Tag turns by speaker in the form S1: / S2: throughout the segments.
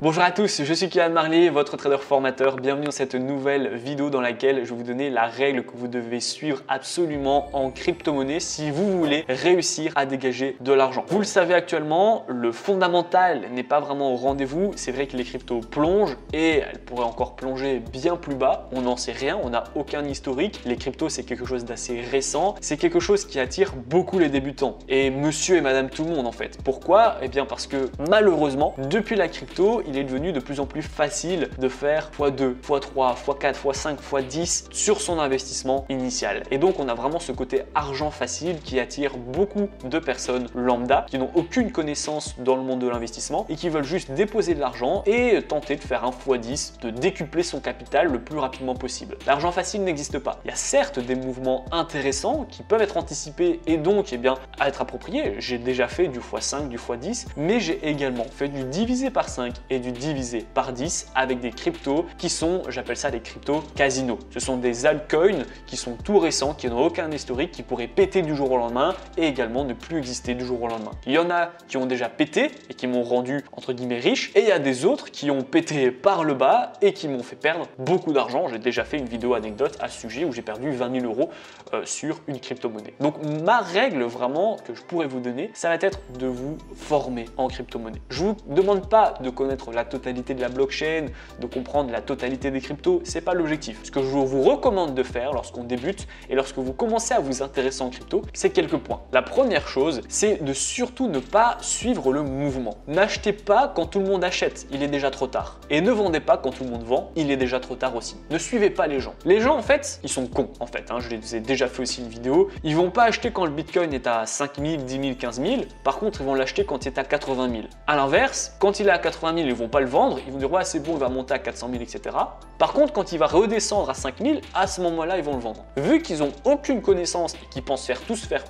S1: Bonjour à tous, je suis Kylian Marley, votre trader formateur. Bienvenue dans cette nouvelle vidéo dans laquelle je vais vous donner la règle que vous devez suivre absolument en crypto-monnaie si vous voulez réussir à dégager de l'argent. Vous le savez actuellement, le fondamental n'est pas vraiment au rendez-vous. C'est vrai que les cryptos plongent et elles pourraient encore plonger bien plus bas. On n'en sait rien, on n'a aucun historique. Les cryptos, c'est quelque chose d'assez récent. C'est quelque chose qui attire beaucoup les débutants et monsieur et madame tout le monde en fait. Pourquoi? Eh bien parce que malheureusement, depuis la crypto, il est devenu de plus en plus facile de faire x2, x3, x4, x5, x10 sur son investissement initial. Et donc on a vraiment ce côté argent facile qui attire beaucoup de personnes lambda qui n'ont aucune connaissance dans le monde de l'investissement et qui veulent juste déposer de l'argent et tenter de faire un x10, de décupler son capital le plus rapidement possible. L'argent facile n'existe pas. Il y a certes des mouvements intéressants qui peuvent être anticipés et donc à être appropriés. J'ai déjà fait du x5, du x10, mais j'ai également fait du divisé par 5 et du divisé par 10 avec des cryptos qui sont, j'appelle ça des cryptos casinos. Ce sont des altcoins qui sont tout récents, qui n'ont aucun historique, qui pourraient péter du jour au lendemain et également ne plus exister du jour au lendemain. Il y en a qui ont déjà pété et qui m'ont rendu entre guillemets riche et il y a des autres qui ont pété par le bas et qui m'ont fait perdre beaucoup d'argent. J'ai déjà fait une vidéo anecdote à ce sujet où j'ai perdu 20 000 € sur une crypto-monnaie. Donc ma règle vraiment que je pourrais vous donner, ça va être de vous former en crypto-monnaie. Je vous demande pas de connaître la totalité de la blockchain, de comprendre la totalité des cryptos, c'est pas l'objectif. Ce que je vous recommande de faire lorsqu'on débute et lorsque vous commencez à vous intéresser en crypto, c'est quelques points. La première chose, c'est de surtout ne pas suivre le mouvement. N'achetez pas quand tout le monde achète, il est déjà trop tard. Et ne vendez pas quand tout le monde vend, il est déjà trop tard aussi. Ne suivez pas les gens. Les gens en fait, ils sont cons en fait, je les ai déjà fait aussi une vidéo. Ils vont pas acheter quand le bitcoin est à 5 000, 10 000, 15 000. Par contre, ils vont l'acheter quand il est à 80 000. À l'inverse, quand il est à 80 000, ils vont pas le vendre, ils vont dire ouais c'est bon, il va monter à 400 000, etc. Par contre, quand il va redescendre à 5 000, à ce moment-là, ils vont le vendre. Vu qu'ils n'ont aucune connaissance et qu'ils pensent faire tous faire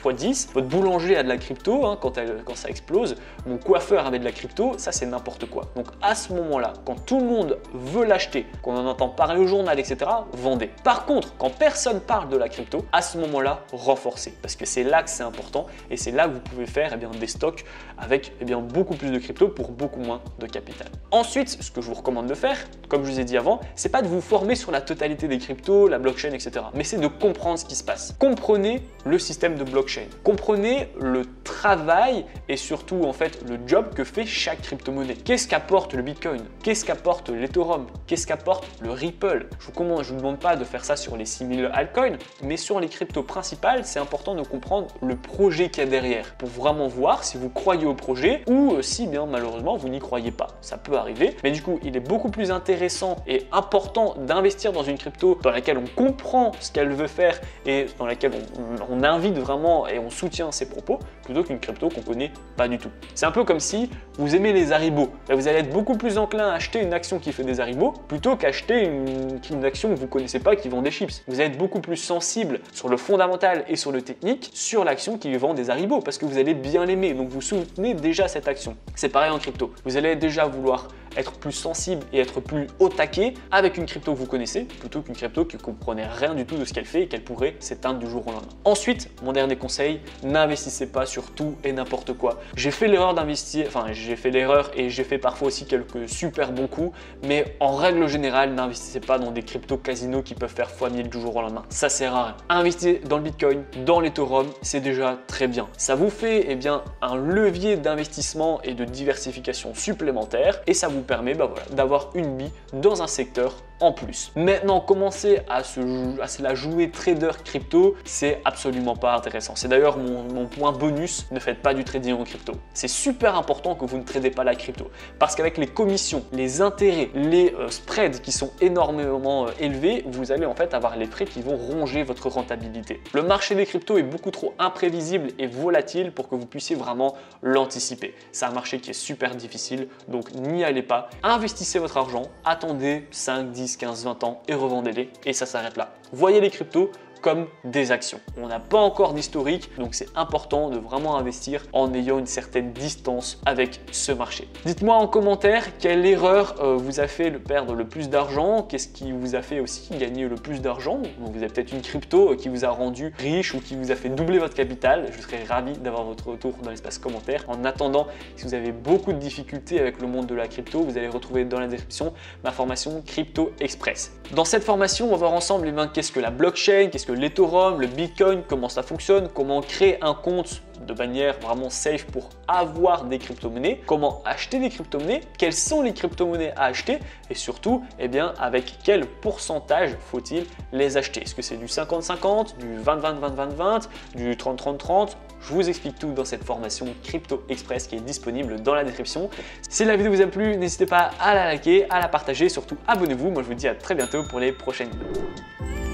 S1: x10, votre boulanger a de la crypto quand ça explose, mon coiffeur avait de la crypto, ça c'est n'importe quoi. Donc à ce moment-là, quand tout le monde veut l'acheter, qu'on en entend parler au journal, etc., vendez. Par contre, quand personne parle de la crypto, à ce moment-là, renforcez. Parce que c'est là que c'est important et c'est là que vous pouvez faire des stocks avec beaucoup plus de crypto pour beaucoup moins de capital. Ensuite, ce que je vous recommande de faire, comme je vous ai dit avant, c'est pas de vous former sur la totalité des cryptos, la blockchain, etc. Mais c'est de comprendre ce qui se passe. Comprenez le système de blockchain. Comprenez le travail et surtout en fait le job que fait chaque crypto-monnaie. Qu'est-ce qu'apporte le Bitcoin? Qu'est-ce qu'apporte l'Ethereum? Qu'est-ce qu'apporte le Ripple? Je vous demande pas de faire ça sur les 6000 altcoins, mais sur les cryptos principales, c'est important de comprendre le projet qu'il y a derrière pour vraiment voir si vous croyez au projet ou si malheureusement vous n'y croyez pas. Ça peut arriver, mais du coup, il est beaucoup plus intéressant et important d'investir dans une crypto dans laquelle on comprend ce qu'elle veut faire et dans laquelle on invite vraiment et on soutient ses propos plutôt qu'une crypto qu'on connaît pas du tout. C'est un peu comme si vous aimez les Haribo. Là, vous allez être beaucoup plus enclin à acheter une action qui fait des Haribo plutôt qu'acheter une action que vous connaissez pas qui vend des chips. Vous allez être beaucoup plus sensible sur le fondamental et sur le technique sur l'action qui vend des Haribo parce que vous allez bien l'aimer. Donc vous soutenez déjà cette action. C'est pareil en crypto. Vous allez déjà vouloir être plus sensible et être plus au taquet avec une crypto que vous connaissez plutôt qu'une crypto qui ne comprenait rien du tout de ce qu'elle fait et qu'elle pourrait s'éteindre du jour au lendemain. Ensuite, mon dernier conseil, n'investissez pas sur tout et n'importe quoi. J'ai fait l'erreur d'investir, j'ai fait l'erreur et j'ai fait parfois aussi quelques super bons coups, mais en règle générale, n'investissez pas dans des cryptos casinos qui peuvent faire x1000 du jour au lendemain. Ça sert à rien. Investissez dans le Bitcoin, dans l'Ethereum, c'est déjà très bien. Ça vous fait un levier d'investissement et de diversification supplémentaire et ça vous permet d'avoir une bille dans un secteur en plus. Maintenant, commencer à se la jouer trader crypto, c'est absolument pas intéressant. C'est d'ailleurs mon point bonus, ne faites pas du trading en crypto. C'est super important que vous ne tradez pas la crypto parce qu'avec les commissions, les intérêts, les spreads qui sont énormément élevés, vous allez en fait avoir les frais qui vont ronger votre rentabilité. Le marché des cryptos est beaucoup trop imprévisible et volatile pour que vous puissiez vraiment l'anticiper. C'est un marché qui est super difficile, donc n'y allez pas. Investissez votre argent, attendez 5, 10, 15, 20 ans et revendez-les et ça s'arrête là. Voyez les cryptos comme des actions. On n'a pas encore d'historique, donc c'est important de vraiment investir en ayant une certaine distance avec ce marché. Dites-moi en commentaire quelle erreur vous a fait perdre le plus d'argent, qu'est-ce qui vous a fait aussi gagner le plus d'argent. Donc vous avez peut-être une crypto qui vous a rendu riche ou qui vous a fait doubler votre capital. Je serais ravi d'avoir votre retour dans l'espace commentaire. En attendant, si vous avez beaucoup de difficultés avec le monde de la crypto, vous allez retrouver dans la description ma formation Crypto Express. Dans cette formation, on va voir ensemble qu'est-ce que la blockchain, qu'est-ce que l'Ethereum, le Bitcoin, comment ça fonctionne, comment créer un compte de manière vraiment safe pour avoir des crypto-monnaies, comment acheter des crypto-monnaies, quelles sont les crypto-monnaies à acheter et surtout, avec quel pourcentage faut-il les acheter. Est-ce que c'est du 50-50, du 20-20-20-20-20, du 30-30-30? Je vous explique tout dans cette formation Crypto Express qui est disponible dans la description. Si la vidéo vous a plu, n'hésitez pas à la liker, à la partager, surtout abonnez-vous. Moi je vous dis à très bientôt pour les prochaines vidéos.